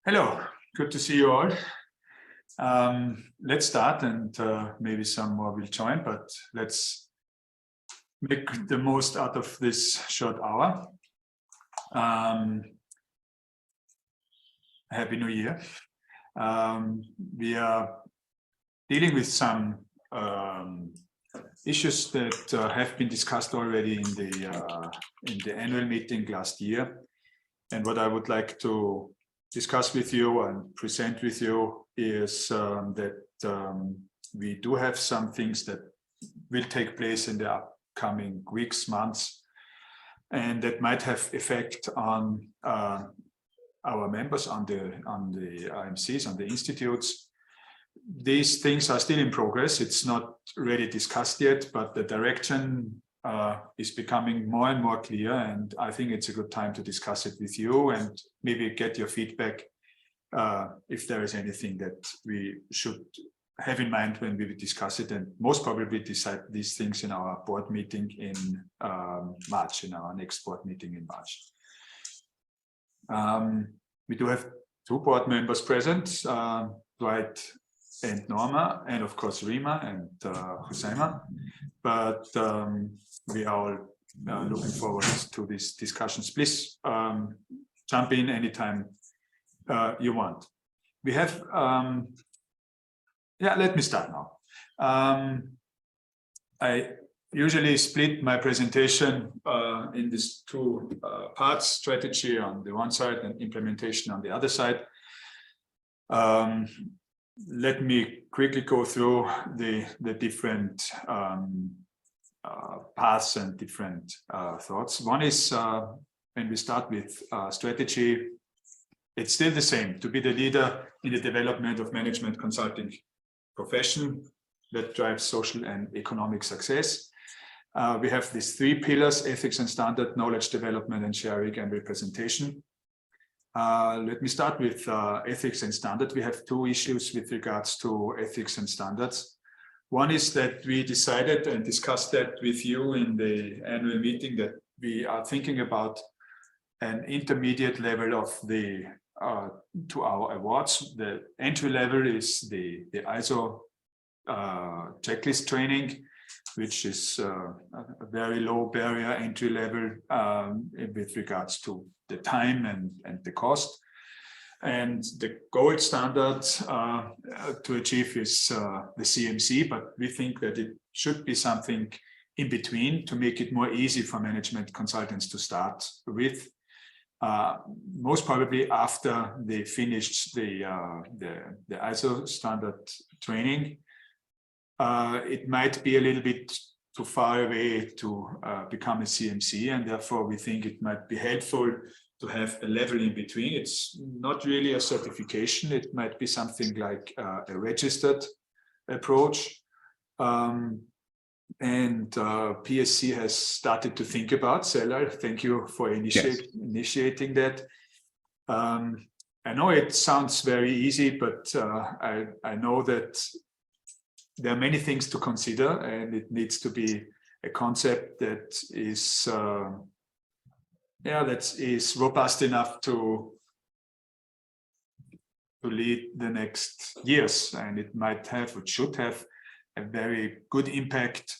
Hello, good to see you all. Let's start, and maybe some more will join, but let's make the most out of this short hour. Happy New Year. We are dealing with some issues that have been discussed already in the annual meeting last year, and what I would like to discuss with you and present with you is that we do have some things that will take place in the upcoming weeks, months, and that might have effect on our members, on the IMCs, on the institutes. These things are still in progress. It's not really discussed yet, but the direction is becoming more and more clear, and I think it's a good time to discuss it with you and maybe get your feedback if there is anything that we should have in mind when we discuss it, and most probably decide these things in our board meeting in March, in our next board meeting in March. We do have two board members present, Dwight and Norma, and of course Rima and Husaima, but we are all looking forward to these discussions. Please jump in anytime you want. We have, let me start now. I usually split my presentation in these two parts: strategy on the one side and implementation on the other side. Let me quickly go through the different paths and different thoughts. One is when we start with strategy, it's still the same: to be the leader in the development of management consulting profession that drives social and economic success. We have these three pillars: ethics and standard, knowledge development, and sharing and representation. Let me start with ethics and standard. We have two issues with regards to ethics and standards. One is that we decided and discussed that with you in the annual meeting that we are thinking about an intermediate level of the to our awards. The entry level is the ISO checklist training, which is a very low barrier entry level with regards to the time and the cost. And the gold standard to achieve is the CMC, but we think that it should be something in between to make it more easy for management consultants to start with. Most probably after they finished the ISO standard training, it might be a little bit too far away to become a CMC, and therefore we think it might be helpful to have a level in between. It's not really a certification. It might be something like a registered approach. And PSC has started to think about. Cellar, thank you for initiating that. I know it sounds very easy, but I know that there are many things to consider, and it needs to be a concept that is robust enough to lead the next years, and it might have, it should have, a very good impact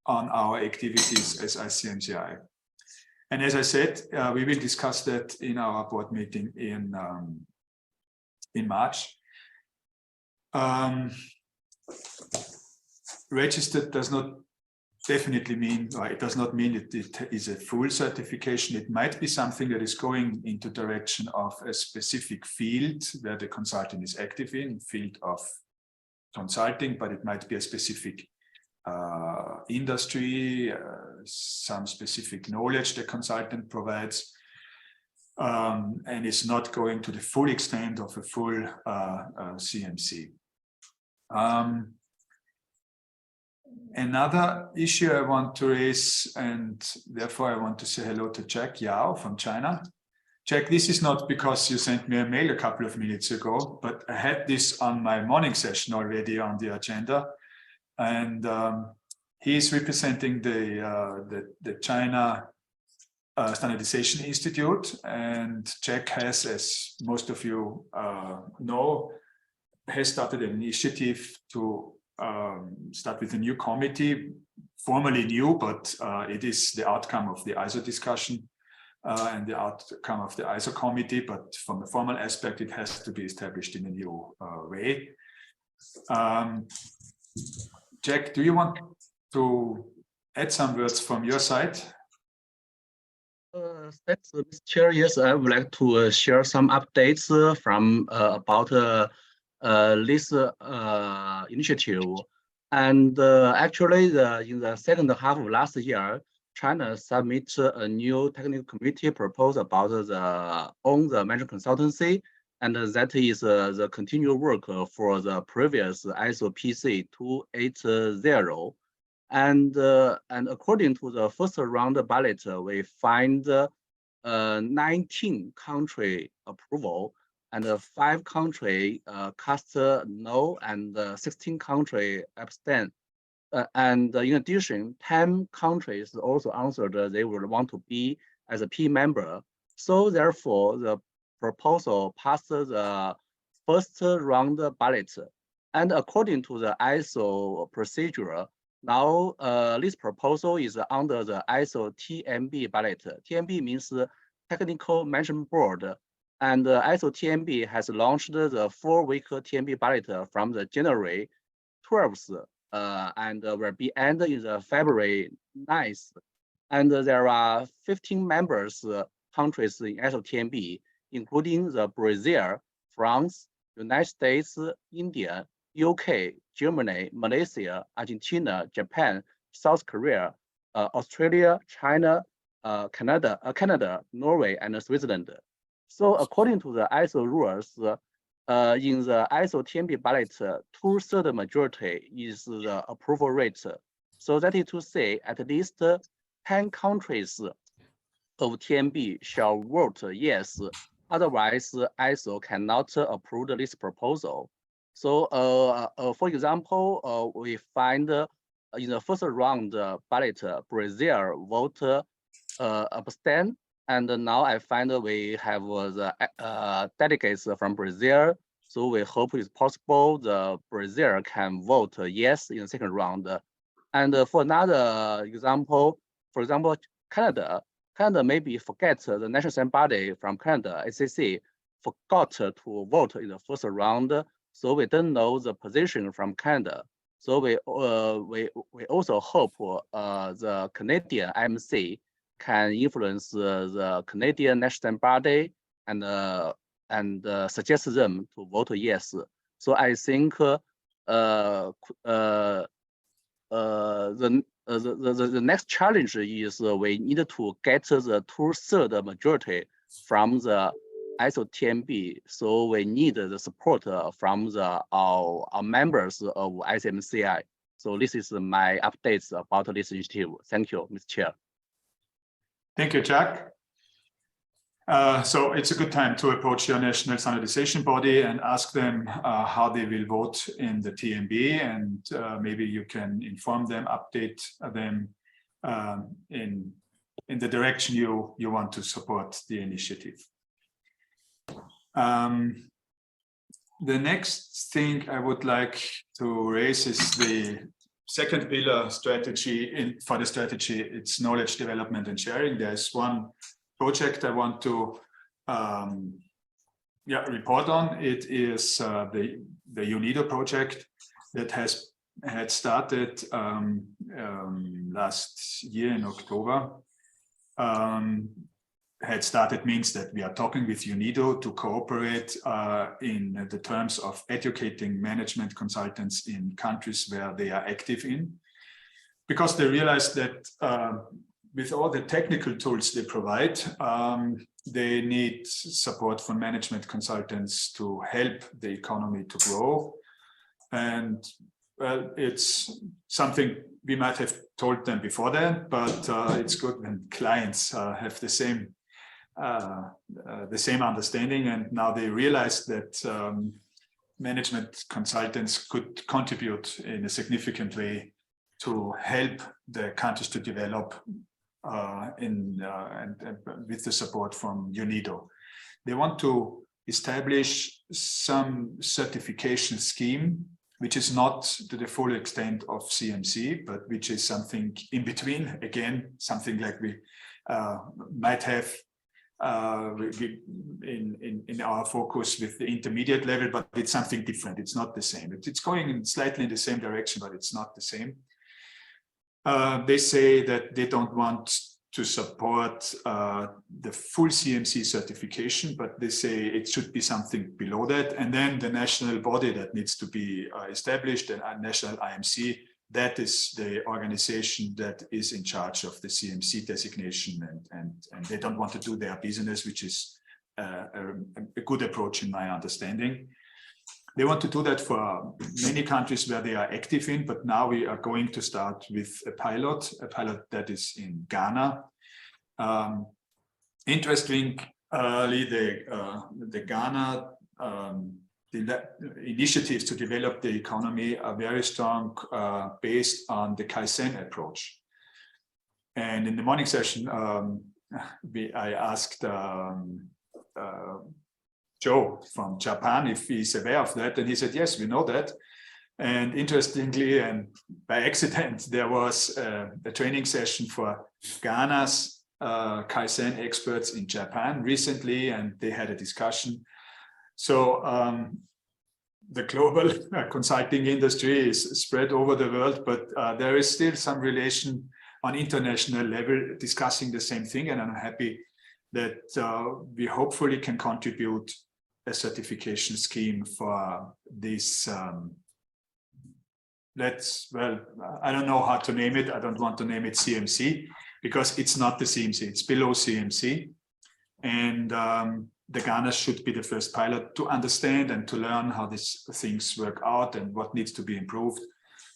on our activities as ICMCI. And as I said, we will discuss that in our board meeting in March. Registered does not definitely mean, or it does not mean that it is a full certification. It might be something that is going into direction of a specific field where the consultant is active in, field of consulting, but it might be a specific industry, some specific knowledge the consultant provides, and is not going to the full extent of a full CMC. Another issue I want to raise, and therefore I want to say hello to Jack Yao from China. Jack, this is not because you sent me a mail a couple of minutes ago, but I had this on my morning session already on the agenda, and he is representing the China Standardization Institute, and Jack has, as most of you know, has started an initiative to start with a new committee, formally new, but it is the outcome of the ISO discussion and the outcome of the ISO committee, but from the formal aspect, it has to be established in a new way. Jack, do you want to add some words from your side? Thanks, Mr. Chair. Yes, I would like to share some updates from about this initiative. And actually, in the second half of last year, China submitted a new technical committee proposal about the management consultancy, and that is the continued work for the previous ISO PC 280. And according to the first round ballot, we find 19 country approval, and 5 country cast no, and 16 country abstain. And in addition, 10 countries also answered they would want to be as a P member. So therefore, the proposal passed the first round ballot. And according to the ISO procedure, now this proposal is under the ISO TMB ballot. TMB means Technical Management Board. And ISO TMB has launched the 4-week TMB ballot from the January 12th and will be ended in the February 9th. And there are 15 members countries in ISO TMB, including the Brazil, France, United States, India, UK, Germany, Malaysia, Argentina, Japan, South Korea, Australia, China, Canada, Norway, and Switzerland. So according to the ISO rules, in the ISO TMB ballot, 2/3 majority is the approval rate. So that is to say, at least 10 countries of TMB shall vote yes. Otherwise, ISO cannot approve this proposal. So, for example, we find in the first round ballot, Brazil vote abstain, and now I find we have the delegates from Brazil. So we hope it's possible the Brazil can vote yes in the second round. And for another example, for example, Canada maybe forget the national standing body from Canada, ACC, forgot to vote in the first round. So we don't know the position from Canada. So we also hope the Canadian IMC can influence the Canadian national body and suggest them to vote yes. So I think the next challenge is we need to get the 2/3 majority from the ISO TMB. So we need the support from our members of ICMCI. So this is my updates about this initiative. Thank you, Mr. Chair. Thank you, Jack. So it's a good time to approach your national standardization body and ask them how they will vote in the TMB, and maybe you can inform them, update them in the direction you want to support the initiative. The next thing I would like to raise is the second pillar strategy for the strategy. It's knowledge development and sharing. There's one project I want to report on. It is the UNIDO project that had started last year in October. Had started means that we are talking with UNIDO to cooperate in the terms of educating management consultants in countries where they are active in, because they realize that with all the technical tools they provide, they need support from management consultants to help the economy to grow. And well, it's something we might have told them before then, but it's good when clients have the same understanding, and now they realize that management consultants could contribute in a significant way to help the countries to develop with the support from UNIDO. They want to establish some certification scheme, which is not to the full extent of CMC, but which is something in between. Again, something like we might have in our focus with the intermediate level, but it's something different. It's not the same. It's going slightly in the same direction, but it's not the same. They say that they don't want to support the full CMC certification, but they say it should be something below that. And then the national body that needs to be established, the national IMC, that is the organization that is in charge of the CMC designation, and they don't want to do their business, which is a good approach in my understanding. They want to do that for many countries where they are active in, but now we are going to start with a pilot that is in Ghana. Interestingly, the Ghana the initiatives to develop the economy are very strong based on the Kaizen approach. And in the morning session, I asked Joe from Japan if he's aware of that, and he said, yes, we know that. And interestingly, and by accident, there was a training session for Ghana's Kaizen experts in Japan recently, and they had a discussion. So the global consulting industry is spread over the world, but there is still some relation on international level discussing the same thing, and I'm happy that we hopefully can contribute a certification scheme for this. I don't know how to name it. I don't want to name it CMC because it's not the CMC. It's below CMC, and the Ghana should be the first pilot to understand and to learn how these things work out and what needs to be improved.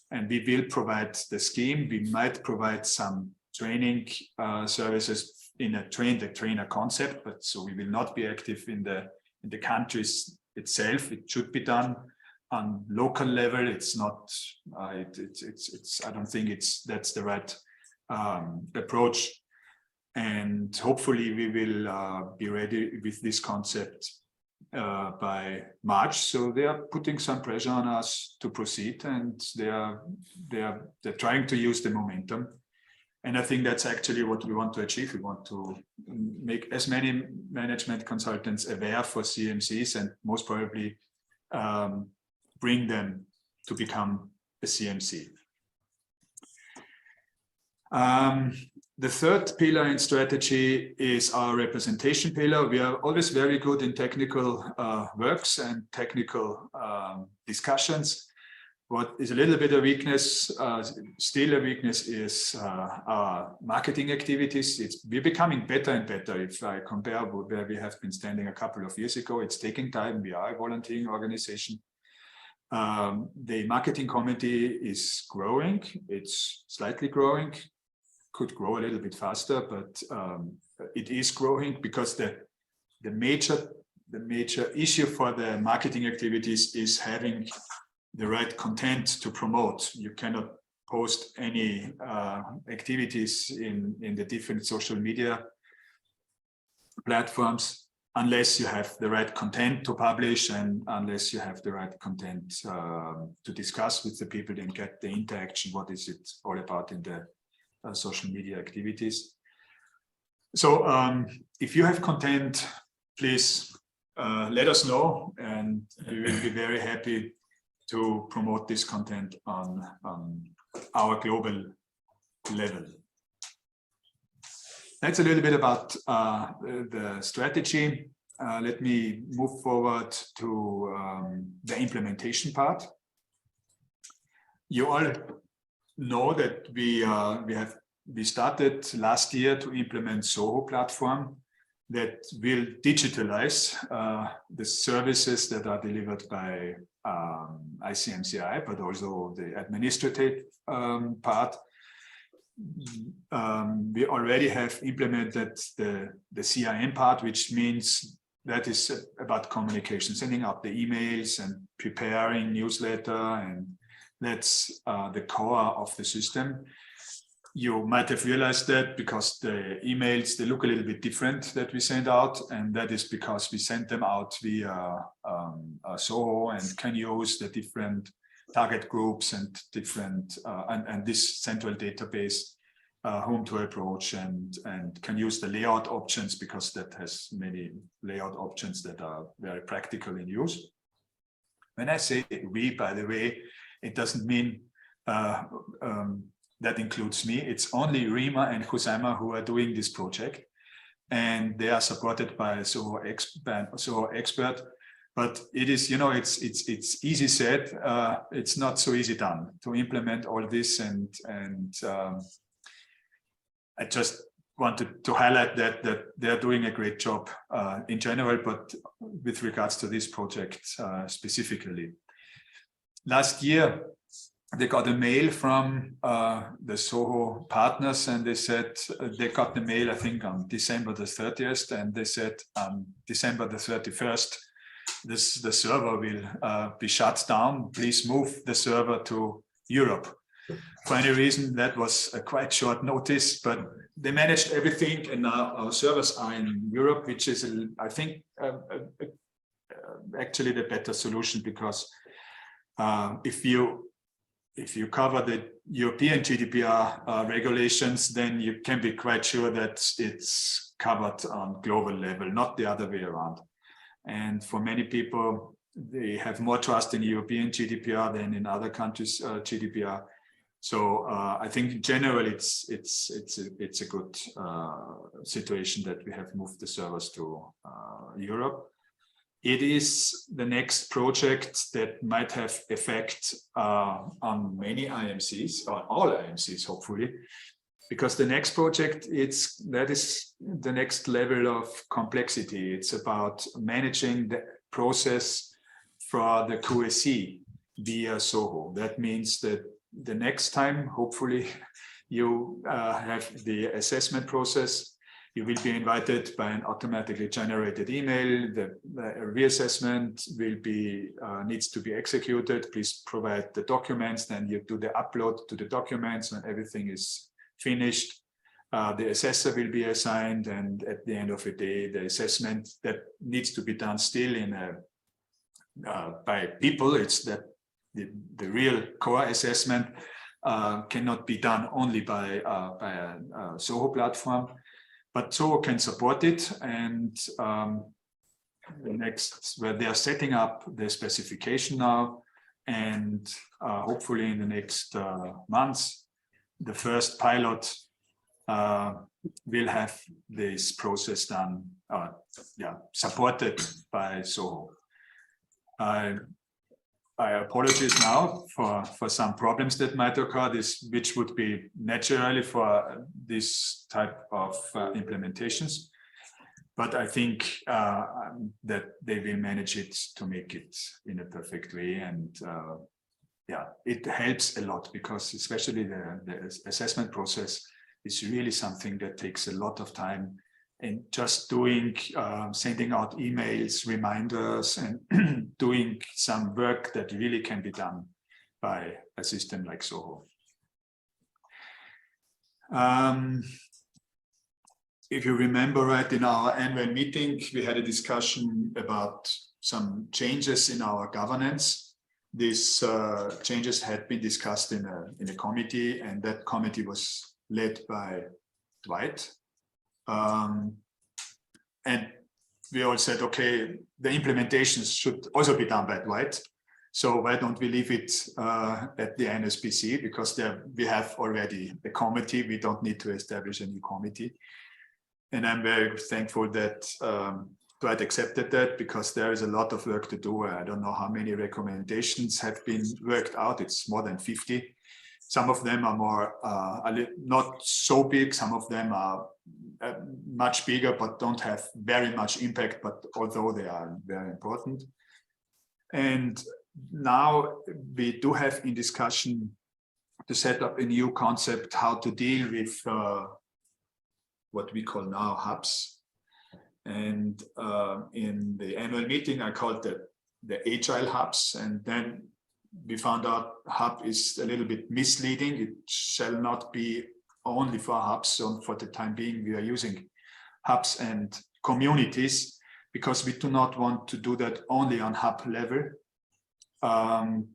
And we will provide the scheme. We might provide some training services in a train-the-trainer concept, but so we will not be active in the countries itself. It should be done on local level. It's not. I don't think that's the right approach. And hopefully we will be ready with this concept by March. So they are putting some pressure on us to proceed, and they're trying to use the momentum. And I think that's actually what we want to achieve. We want to make as many management consultants aware for CMCs, and most probably bring them to become a CMC. The third pillar in strategy is our representation pillar. We are always very good in technical works and technical discussions. What is a little bit of weakness, still a weakness, is our marketing activities. We're becoming better and better. If I compare where we have been standing a couple of years ago, it's taking time. We are a volunteering organization. The marketing committee is growing. It's slightly growing. Could grow a little bit faster, but it is growing because the major issue for the marketing activities is having the right content to promote. You cannot post any activities in the different social media platforms unless you have the right content to publish, and unless you have the right content to discuss with the people and get the interaction. What is it all about in the social media activities? So if you have content, please let us know, and we will be very happy to promote this content on our global level. That's a little bit about the strategy. Let me move forward to the implementation part. You all know that we started last year to implement Soho platform that will digitalize the services that are delivered by ICMCI, but also the administrative part. We already have implemented the CRM part, which means that is about communication, sending out the emails and preparing newsletter, and that's the core of the system. You might have realized that because the emails, they look a little bit different that we send out, and that is because we send them out via Soho and can use the different target groups and different and this central database whom to approach, and can use the layout options because that has many layout options that are very practical in use. When I say we, by the way, it doesn't mean that includes me. It's only Rima and Husaima who are doing this project, and they are supported by Soho expert. But it is, you know, it's easy said. It's not so easy done to implement all this, and I just wanted to highlight that they're doing a great job in general, but with regards to this project specifically. Last year, they got a mail from the Soho partners, and they said they got the mail, I think, on December the 30th, and they said on December the 31st, the server will be shut down. Please move the server to Europe. For any reason, that was a quite short notice, but they managed everything, and now our servers are in Europe, which is, I think, actually the better solution, because if you cover the European GDPR regulations, then you can be quite sure that it's covered on global level, not the other way around. And for many people, they have more trust in European GDPR than in other countries' GDPR. So I think in general, it's a good situation that we have moved the servers to Europe. It is the next project that might have effect on many IMCs, or all IMCs, hopefully, because the next project, that is the next level of complexity. It's about managing the process for the QSE via Soho. That means that the next time, hopefully, you have the assessment process, you will be invited by an automatically generated email. The reassessment will be needs to be executed. Please provide the documents. Then you do the upload to the documents. When everything is finished, the assessor will be assigned, and at the end of the day, the assessment that needs to be done still in by people. It's that the real core assessment cannot be done only by a Soho platform, but Soho can support it. And next, where they are setting up the specification now, and hopefully in the next months, the first pilot will have this process done, supported by Soho. I apologize now for some problems that might occur, which would be naturally for this type of implementations. But I think that they will manage it to make it in a perfect way. And it helps a lot, because especially the assessment process is really something that takes a lot of time. And just doing, sending out emails, reminders, and doing some work that really can be done by a system like Soho. If you remember right, in our annual meeting, we had a discussion about some changes in our governance. These changes had been discussed in a committee, and that committee was led by Dwight. And we all said, okay, the implementations should also be done by Dwight. So why don't we leave it at the NSPC? Because we have already a committee. We don't need to establish a new committee. And I'm very thankful that Dwight accepted that, because there is a lot of work to do. I don't know how many recommendations have been worked out. It's more than 50. Some of them are more not so big. Some of them are much bigger, but don't have very much impact, but although they are very important. And now we do have in discussion to set up a new concept, how to deal with what we call now hubs. And in the annual meeting, I called the agile hubs, and then we found out hub is a little bit misleading. It shall not be only for hubs. So for the time being, we are using hubs and communities because we do not want to do that only on hub level,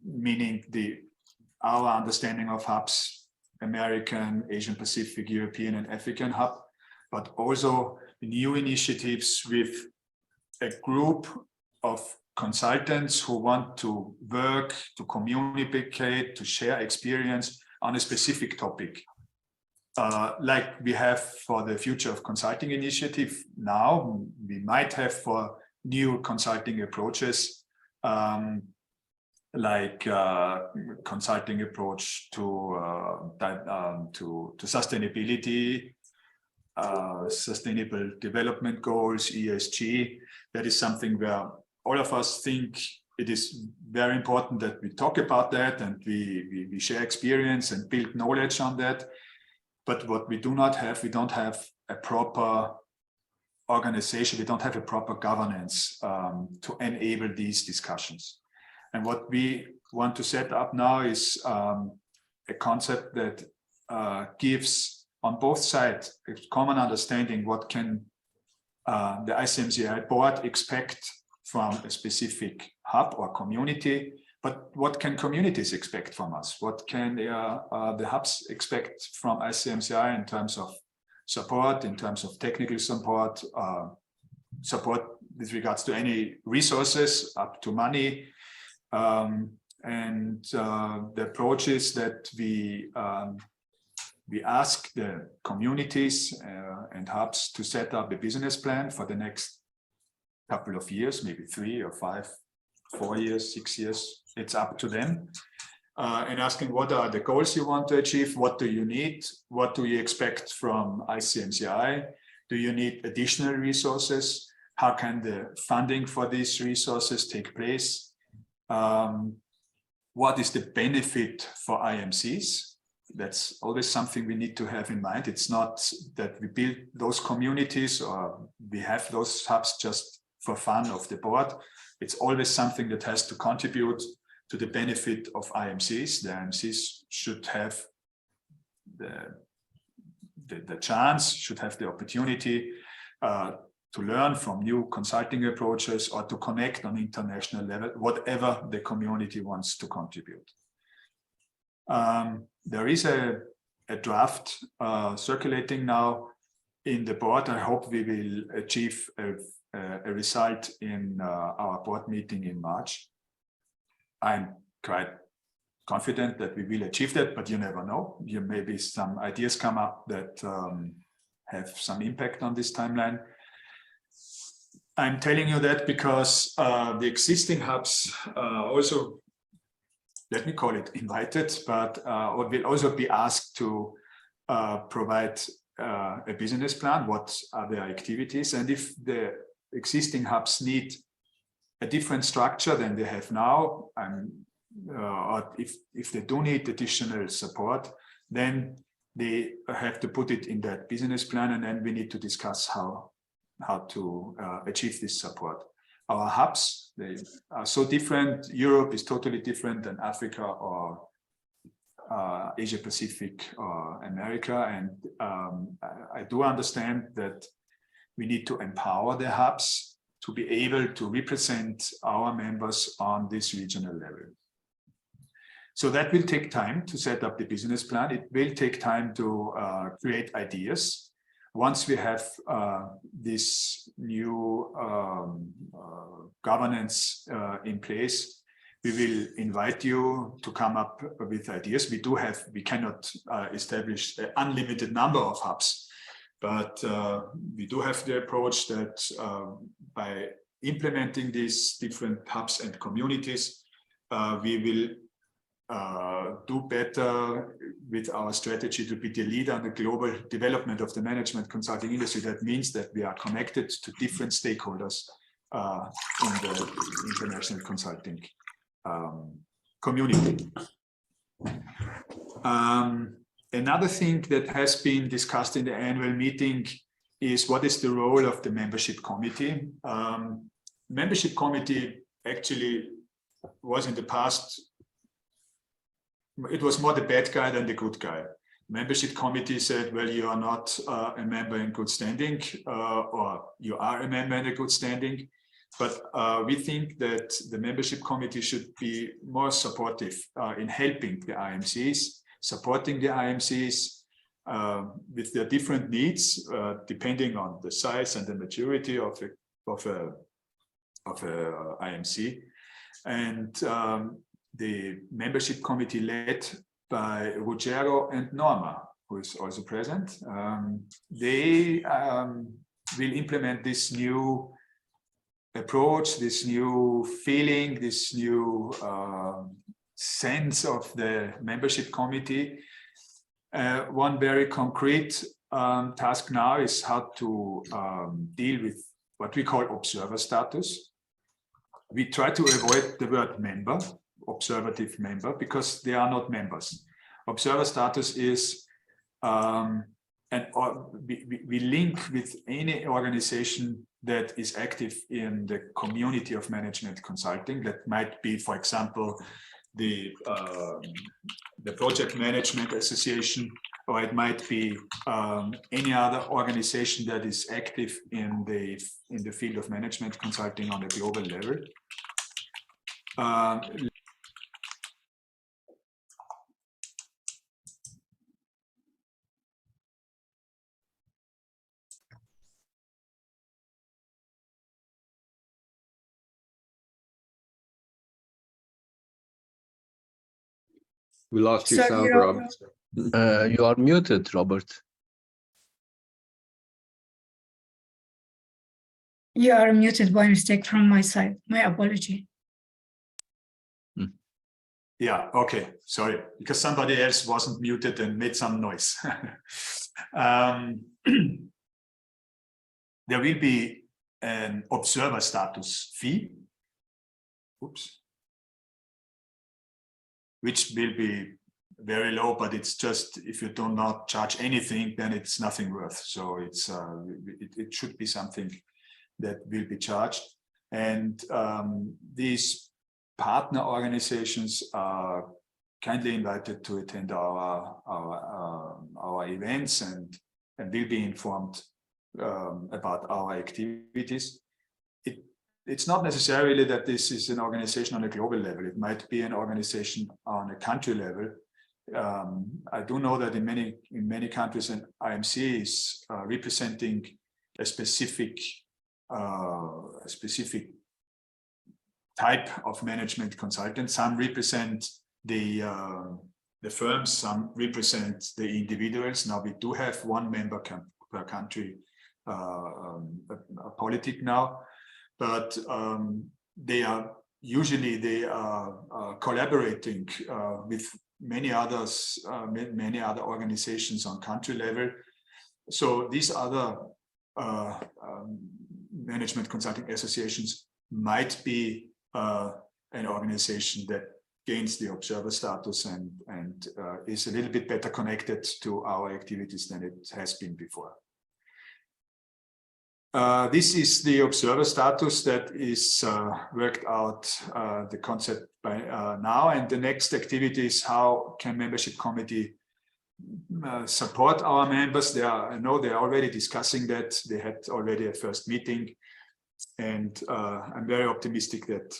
meaning our understanding of hubs, American, Asian Pacific, European, and African hub, but also new initiatives with a group of consultants who want to work, to communicate, to share experience on a specific topic. Like we have for the Future of Consulting initiative now, we might have for new consulting approaches, like consulting approach to sustainability, sustainable development goals, ESG. That is something where all of us think it is very important that we talk about that and we share experience and build knowledge on that. But what we do not have, we don't have a proper organization, we don't have a proper governance to enable these discussions. And what we want to set up now is a concept that gives on both sides a common understanding what can the ICMCI board expect from a specific hub or community, but what can communities expect from us? What can the hubs expect from ICMCI in terms of support, in terms of technical support, support with regards to any resources up to money, and the approach is that we ask the communities and hubs to set up a business plan for the next couple of years, maybe 3 or 5, 4 years, 6 years. It's up to them. And asking what are the goals you want to achieve? What do you need? What do you expect from ICMCI? Do you need additional resources? How can the funding for these resources take place? What is the benefit for IMCs? That's always something we need to have in mind. It's not that we build those communities or we have those hubs just for fun of the board. It's always something that has to contribute to the benefit of IMCs. The IMCs should have the chance, should have the opportunity to learn from new consulting approaches or to connect on international level, whatever the community wants to contribute. There is a draft circulating now in the board. I hope we will achieve a result in our board meeting in March. I'm quite confident that we will achieve that, but you never know. Maybe some ideas come up that have some impact on this timeline. I'm telling you that because the existing hubs also, let me call it invited, but will also be asked to provide a business plan. What are their activities? And if the existing hubs need a different structure than they have now, or if they do need additional support, then they have to put it in that business plan, and then we need to discuss how to achieve this support. Our hubs, they are so different. Europe is totally different than Africa or Asia Pacific or America, and I do understand that we need to empower the hubs to be able to represent our members on this regional level. So that will take time to set up the business plan. It will take time to create ideas. Once we have this new governance in place, we will invite you to come up with ideas. We cannot establish an unlimited number of hubs, but we do have the approach that by implementing these different hubs and communities, we will do better with our strategy to be the leader in the global development of the management consulting industry. That means that we are connected to different stakeholders in the international consulting community. Another thing that has been discussed in the annual meeting is what is the role of the membership committee. Membership committee actually was in the past, it was more the bad guy than the good guy. membership committee said, well, you are not a member in good standing, or you are a member in a good standing. But we think that the membership committee should be more supportive in helping the IMCs, supporting the IMCs with their different needs, depending on the size and the maturity of a IMC. And the membership committee led by Ruggiero and Norma, who is also present, they will implement this new approach, this new feeling, this new sense of the membership committee. One very concrete task now is how to deal with what we call observer status. We try to avoid the word member, observative member, because they are not members. Observer status is, we link with any organization that is active in the community of management consulting. That might be, for example, the Project Management Association, or it might be any other organization that is active in the field of management consulting on a global level. We lost your So sound, you're- Rob. You are muted, Robert. You are muted by mistake from my side. My apology. Yeah, okay, sorry, because somebody else wasn't muted and made some noise. There will be an observer status fee, which will be very low, but it's just, if you do not charge anything, then it's nothing worth. So it's it should be something that will be charged. And these partner organizations are kindly invited to attend our events and will be informed about our activities. It's not necessarily that this is an organization on a global level. It might be an organization on a country level. I do know that in many countries, an IMC is representing a specific type of management consultant. Some represent the firms, some represent the individuals. Now we do have one member per country politic now, but they are collaborating with many other organizations on country level. So these other management consulting associations might be an organization that gains the observer status and is a little bit better connected to our activities than it has been before. This is the observer status that is worked out, the concept by now, and the next activity is how can membership committee support our members. I know they're already discussing that. They had already a first meeting, and I'm very optimistic that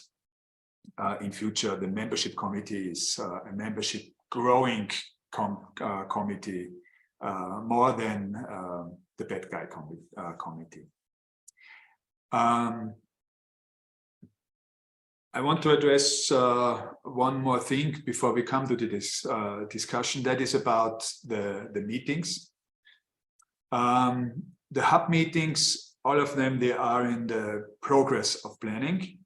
in future the membership committee is a membership growing committee more than the bad guy committee. I want to address one more thing before we come to this discussion. That is about the meetings. The hub meetings, all of them, they are in the progress of planning.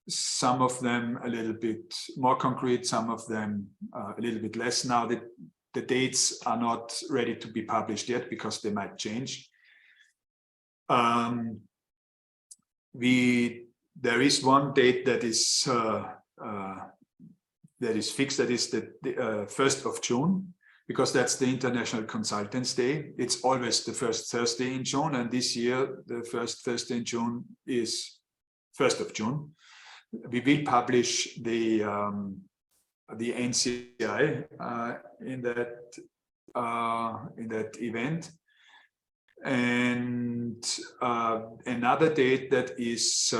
Some of them a little bit more concrete, some of them a little bit less. Now the dates are not ready to be published yet because they might change. There is one date that is fixed. That is the 1st of June, because that's the International Consultants Day. It's always the first Thursday in June, and this year the first Thursday in June is 1st of June. We will publish the the NCI in that event. And another date that is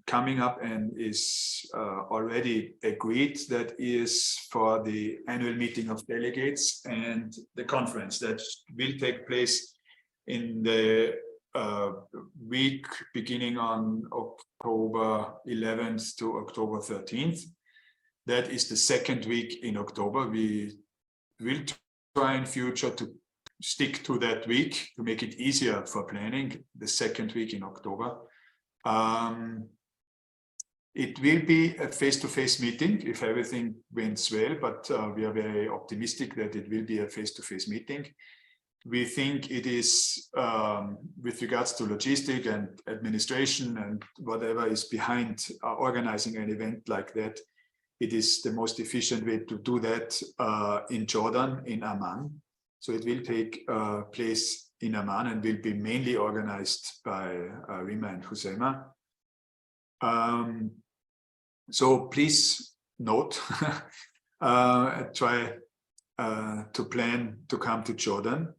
coming up and is already agreed, that is for the annual meeting of delegates and the conference that will take place in the week beginning on October 11th to October 13th. That is the second week in October. We will try in future to stick to that week to make it easier for planning, the second week in October. It will be a face-to-face meeting if everything went well, but we are very optimistic that it will be a face-to-face meeting. We think it is, with regards to logistics and administration and whatever is behind organizing an event like that, it is the most efficient way to do that in Jordan, in Amman. So it will take place in Amman and will be mainly organized by Rima and Husaima. So please note, try to plan to come to Jordan.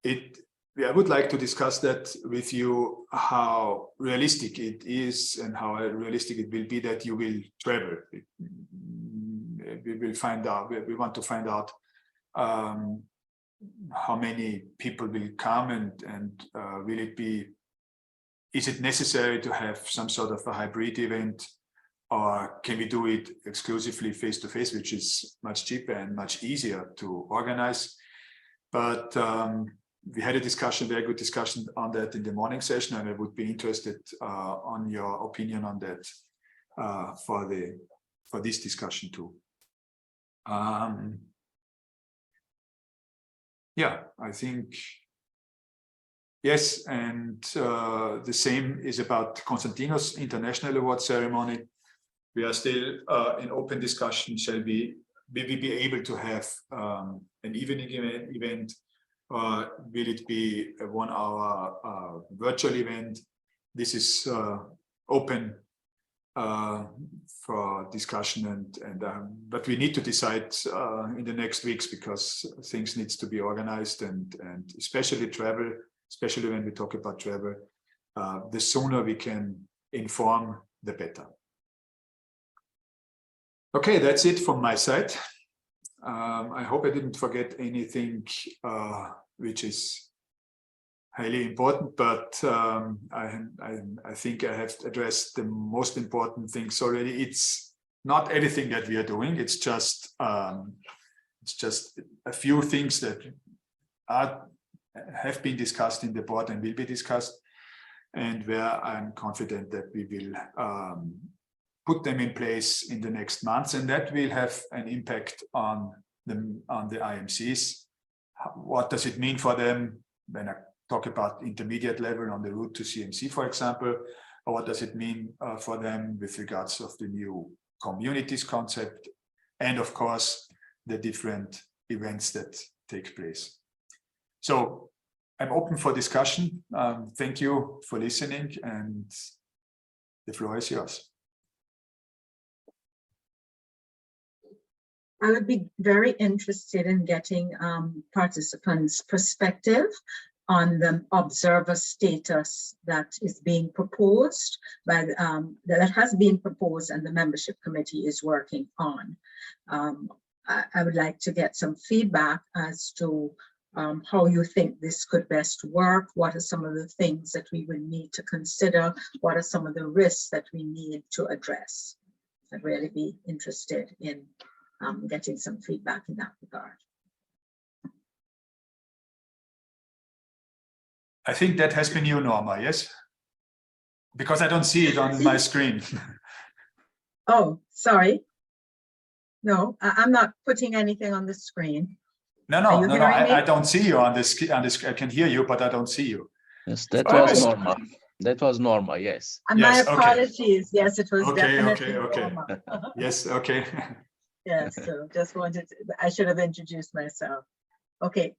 I would like to discuss that with you, how realistic it is and how realistic it will be that you will travel. We will find out, we want to find out how many people will come and will it be, is it necessary to have some sort of a hybrid event, or can we do it exclusively face-to-face, which is much cheaper and much easier to organize. But we had a discussion, very good discussion on that in the morning session, and I would be interested on your opinion on that for this discussion too. Yeah, I think, yes, and the same is about Konstantinos International Award Ceremony. We are still in open discussion. Will we be able to have an evening event, or will it be a 1 hour virtual event? This is open for discussion, but we need to decide in the next weeks, because things needs to be organized, and especially travel, especially when we talk about travel, the sooner we can inform, the better. Okay, that's it from my side. I hope I didn't forget anything which is highly important, but I think I have addressed the most important things already. It's not everything that we are doing. It's just a few things that have been discussed in the board and will be discussed, and where I'm confident that we will put them in place in the next months, and that will have an impact on the IMCs. What does it mean for them when I talk about intermediate level on the route to CMC, for example, or what does it mean for them with regards of the new communities concept, and of course the different events that take place. So I'm open for discussion. Thank you for listening, and the floor is yours. I would be very interested in getting participants' perspective on the observer status that is being proposed by that has been proposed and the membership committee is working on. I would like to get some feedback as to how you think this could best work. What are some of the things that we will need to consider? What are some of the risks that we need to address? I'd really be interested in getting some feedback in that regard. I think that has been you, Norma, yes? Because I don't see it on my screen. Oh, sorry. No, I'm not putting anything on the screen. No, I don't see you on this. I can hear you, but I don't see you. Yes, that was Norma. That was Norma, yes. And yes, my apologies. Okay. Yes, it was definitely Norma. Yes, okay. Yes, so just wanted to, I should have introduced myself. Okay.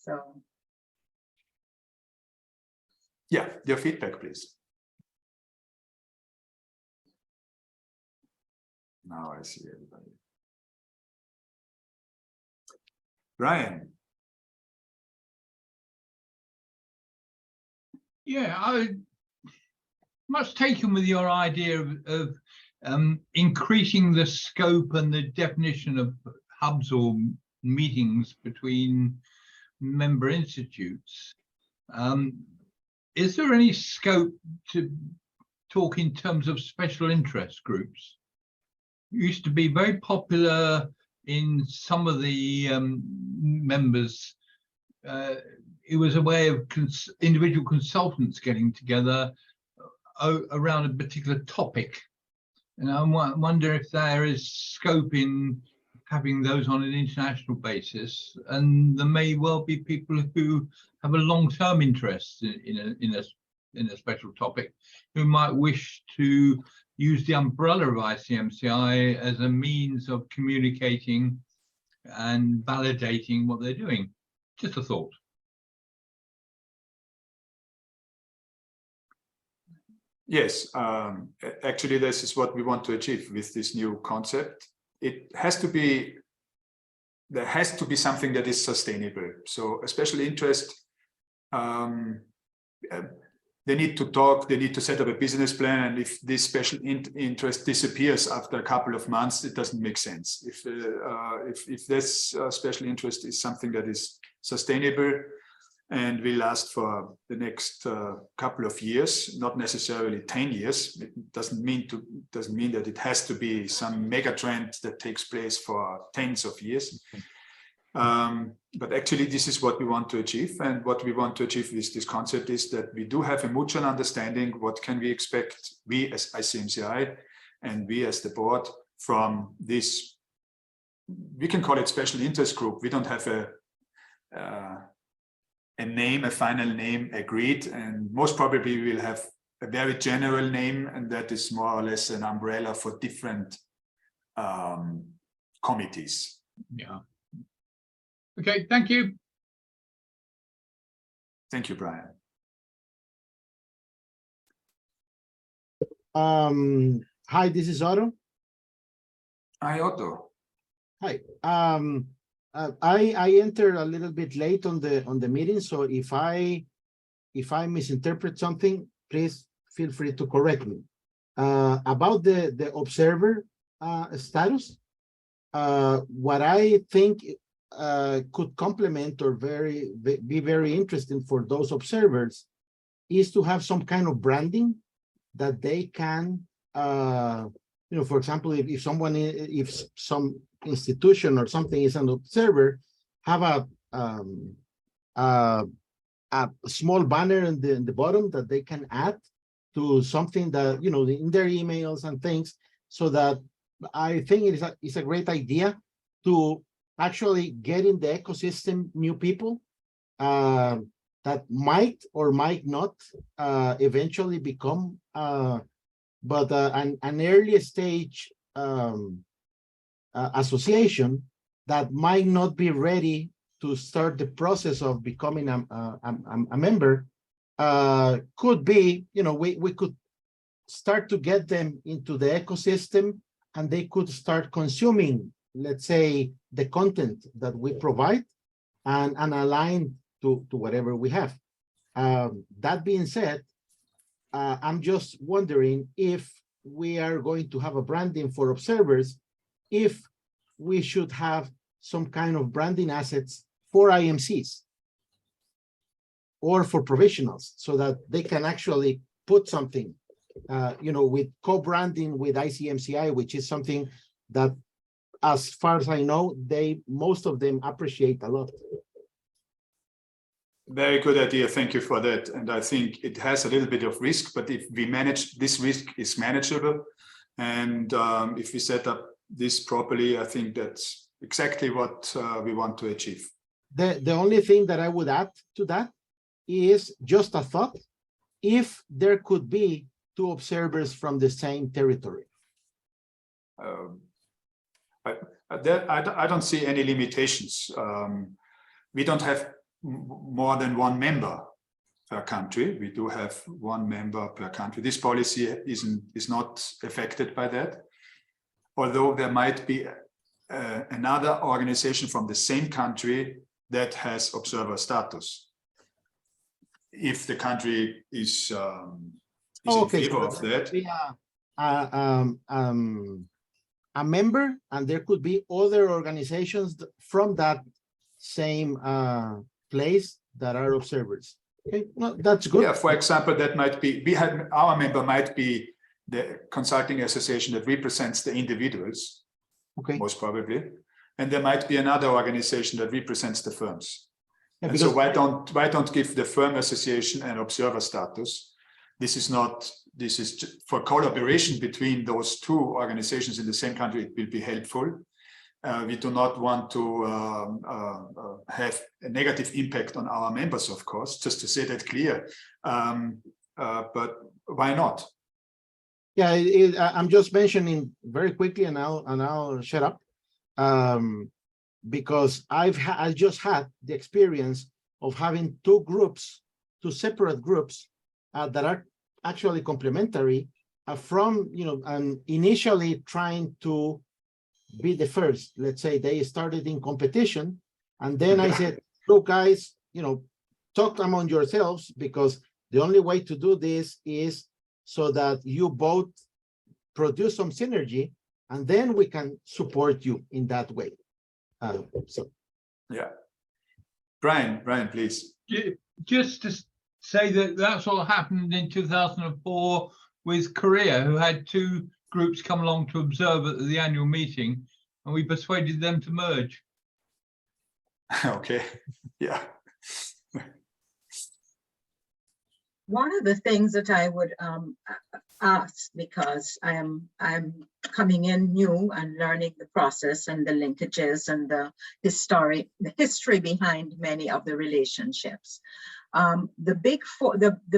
So. Yeah, your feedback, please. Now I see everybody. Brian. Yeah, I much taken with your idea of increasing the scope and the definition of hubs or meetings between member institutes. Is there any scope to talk in terms of special interest groups? It used to be very popular in some of the members. It was a way of individual consultants getting together around a particular topic. And I wonder if there is scope in having those on an international basis. And there may well be people who have a long-term interest in a special topic who might wish to use the umbrella of ICMCI as a means of communicating and validating what they're doing. Just a thought. Yes, actually, this is what we want to achieve with this new concept. It has to be, there has to be something that is sustainable. So a special interest, they need to talk, they need to set up a business plan. And if this special interest disappears after a couple of months, it doesn't make sense. If this special interest is something that is sustainable and will last for the next couple of years, not necessarily 10 years. It doesn't mean that it has to be some mega trend that takes place for tens of years. But actually, this is what we want to achieve. And what we want to achieve with this concept is that we do have a mutual understanding. What can we expect, we as ICMCI and we as the board, from this, we can call it special interest group. We don't have a name, a final name agreed, and most probably we will have a very general name, and that is more or less an umbrella for different committees. Yeah. Okay, thank you. Thank you, Brian. Hi, this is Otto. Hi, Otto. Hi. I entered a little bit late on the meeting, so if I misinterpret something, please feel free to correct me. About the observer status, what I think could complement or be very interesting for those observers is to have some kind of branding that they can, for example, if some institution or something is an observer, have a small banner in the bottom that they can add to something that, in their emails and things, so that I think it's a great idea to actually get in the ecosystem new people that might or might not eventually become but an early stage association that might not be ready to start the process of becoming a member, could be, we could start to get them into the ecosystem, and they could start consuming, let's say, the content that we provide and align to whatever we have. That being said, I'm just wondering if we are going to have a branding for observers, if we should have some kind of branding assets for IMCs or for professionals, so that they can actually put something, with co-branding with ICMCI, which is something that, as far as I know, most of them appreciate a lot. Very good idea. Thank you for that. And I think it has a little bit of risk, but if we manage, this risk is manageable. And if we set up this properly, I think that's exactly what we want to achieve. The only thing that I would add to that is just a thought. If there could be two observers from the same territory. I don't see any limitations. We don't have more than one member per country. We do have one member per country. This policy is not affected by that. although there might be another organization from the same country that has observer status. If the country is in favor of that. Be a member, and there could be other organizations from that same place that are observers. Okay, no, that's good. Yeah, for example, that might be, our member might be the consulting association that represents the individuals, Okay. most probably, and there might be another organization that represents the firms. Yeah, And so because why don't give the firm association an observer status? This is for collaboration between those two organizations in the same country. It will be helpful. We do not want to have a negative impact on our members, of course, just to say that clear. But why not? yeah, I'm just mentioning very quickly, and I'll shut up. Because I just had the experience of having two separate groups that are actually complementary from, initially trying to be the first. Let's say they started in competition, and then I said, look, guys, talk among yourselves, because the only way to do this is so that you both produce some synergy, and then we can support you in that way. Yeah, Brian, please. Just to say that that's what happened in 2004 with Korea, who had two groups come along to observe at the annual meeting, and we persuaded them to merge. Okay, yeah. One of the things that I would ask, because I'm coming in new and learning the process and the linkages and the history behind many of the relationships. The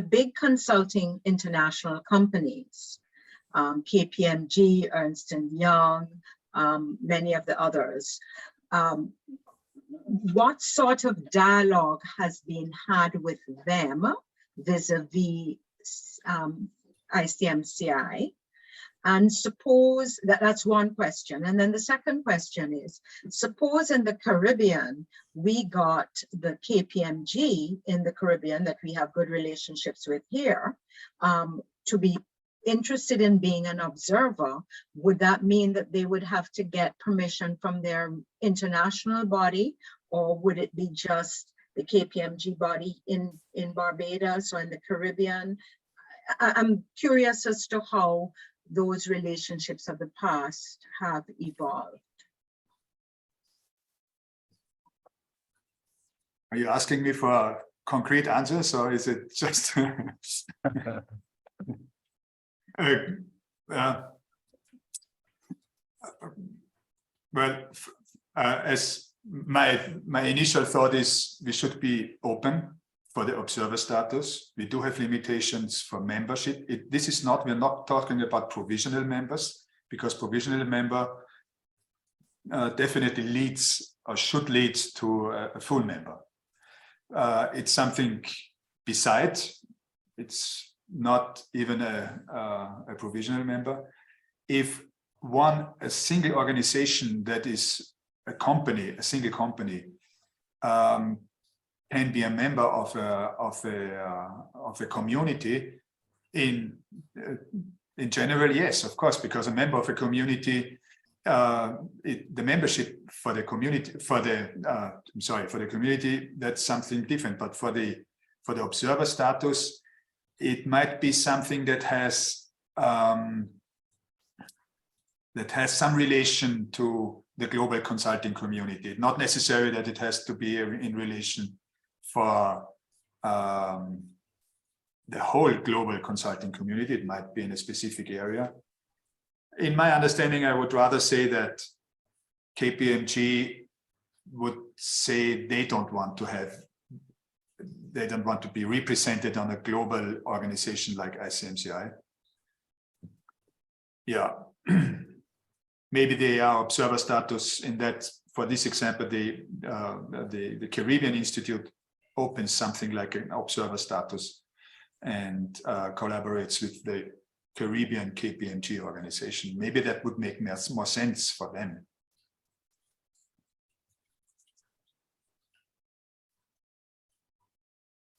big consulting international companies, KPMG, Ernst & Young, many of the others. What sort of dialogue has been had with them vis-a-vis ICMCI? And suppose that's one question. And then the second question is, suppose in the Caribbean, we got the KPMG in the Caribbean that we have good relationships with here, to be interested in being an observer. Would that mean that they would have to get permission from their international body, or would it be just the KPMG body in Barbados or in the Caribbean? I'm curious as to how those relationships of the past have evolved. Are you asking me for concrete answers, or is it just well, as my initial thought is, we should be open for the observer status. We do have limitations for membership. We're not talking about provisional members, because provisional member definitely leads or should lead to a full member. It's something besides. It's not even a provisional member. If a single organization that is a single company, can be a member of a community, in general, yes, of course, because a member of a community, the membership for the community, for the community, that's something different. But for the observer status, it might be something that has some relation to the global consulting community. Not necessarily that it has to be in relation for the whole global consulting community. It might be in a specific area. In my understanding, I would rather say that KPMG would say they don't want to be represented on a global organization like ICMCI. Yeah. Maybe they are observer status in that, for this example, the Caribbean Institute opens something like an observer status and collaborates with the Caribbean KPMG organization. Maybe that would make more sense for them.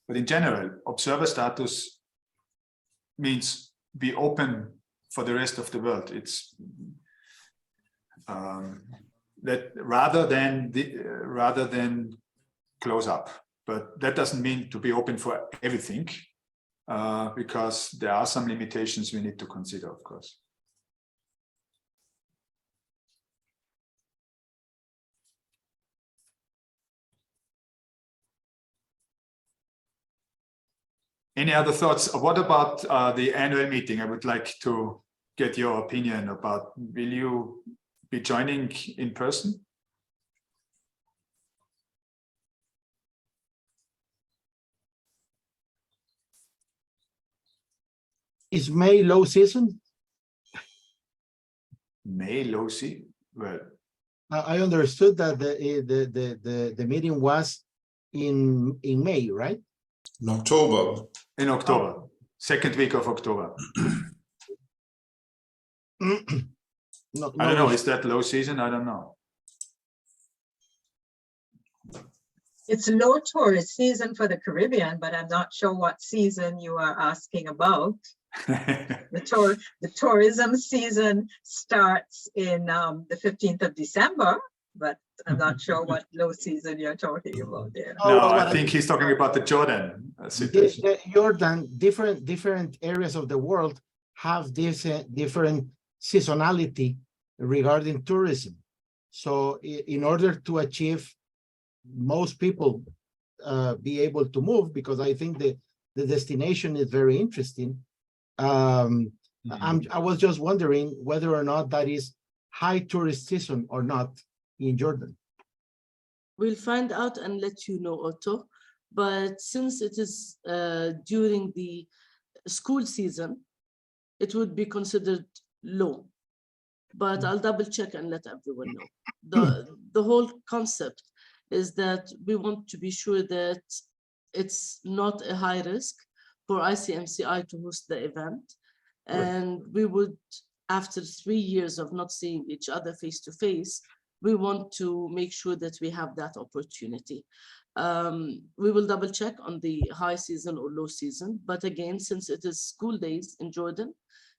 But in general, observer status means be open for the rest of the world. It's that rather than close up. But that doesn't mean to be open for everything, because there are some limitations we need to consider, of course. Any other thoughts? What about the annual meeting? I would like to get your opinion about, will you be joining in person? Is May low season? May low season? Well, I understood that the meeting was in May, right? In October. in October, second week of October. No, I don't know, issue. is that low season? I don't know. It's low tourist season for the Caribbean, but I'm not sure what season you are asking about. The tourism season starts in the 15th of December, but I'm not sure what low season you're talking about there. Oh, No, well, I think he's talking about the Jordan situation. Jordan, different areas of the world have this different seasonality regarding tourism. So in order to achieve most people be able to move, because I think the destination is very interesting. I was just wondering whether or not that is high tourist season or not in Jordan. We'll find out and let you know, Otto. But since it is during the school season, it would be considered low. But I'll double check and let everyone know. The whole concept is that we want to be sure that it's not a high risk for ICMCI to host the event. And we would, after 3 years of not seeing each other face to face, we want to make sure that we have that opportunity. We will double check on the high season or low season. But again, since it is school days in Jordan,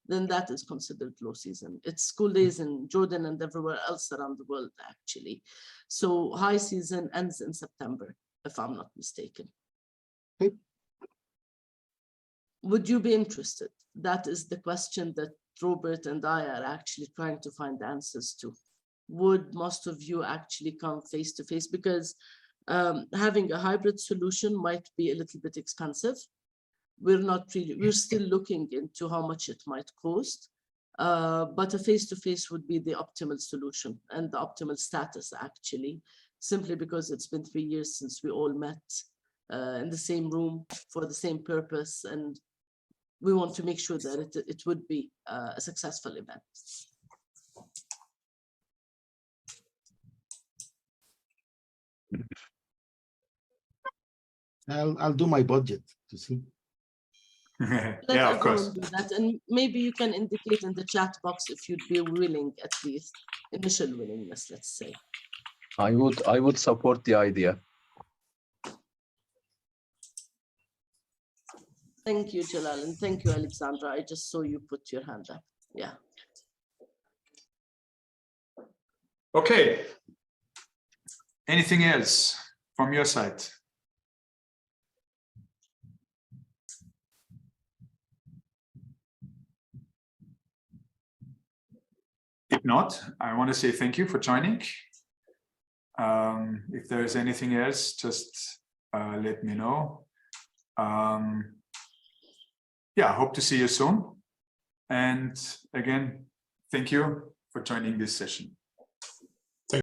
then that is considered low season. It's school days in Jordan and everywhere else around the world, actually. So high season ends in September, if I'm not mistaken. Okay. Would you be interested? That is the question that Robert and I are actually trying to find answers to. Would most of you actually come face to face? Because having a hybrid solution might be a little bit expensive. We're still looking into how much it might cost, but a face-to-face would be the optimal solution and the optimal status, actually, simply because it's been 3 years since we all met in the same room for the same purpose, and we want to make sure that it would be a successful event. I'll do my budget to see. Let Yeah, of everyone course. do that, and maybe you can indicate in the chat box if you'd be willing, at least initial willingness, let's say. I would support the idea. Thank you, Jalal, and thank you, Alexandra. I just saw you put your hand up. Yeah. Okay. Anything else from your side? If not, I want to say thank you for joining. If there is anything else, just let me know. Yeah, hope to see you soon. And again, thank you for joining this session.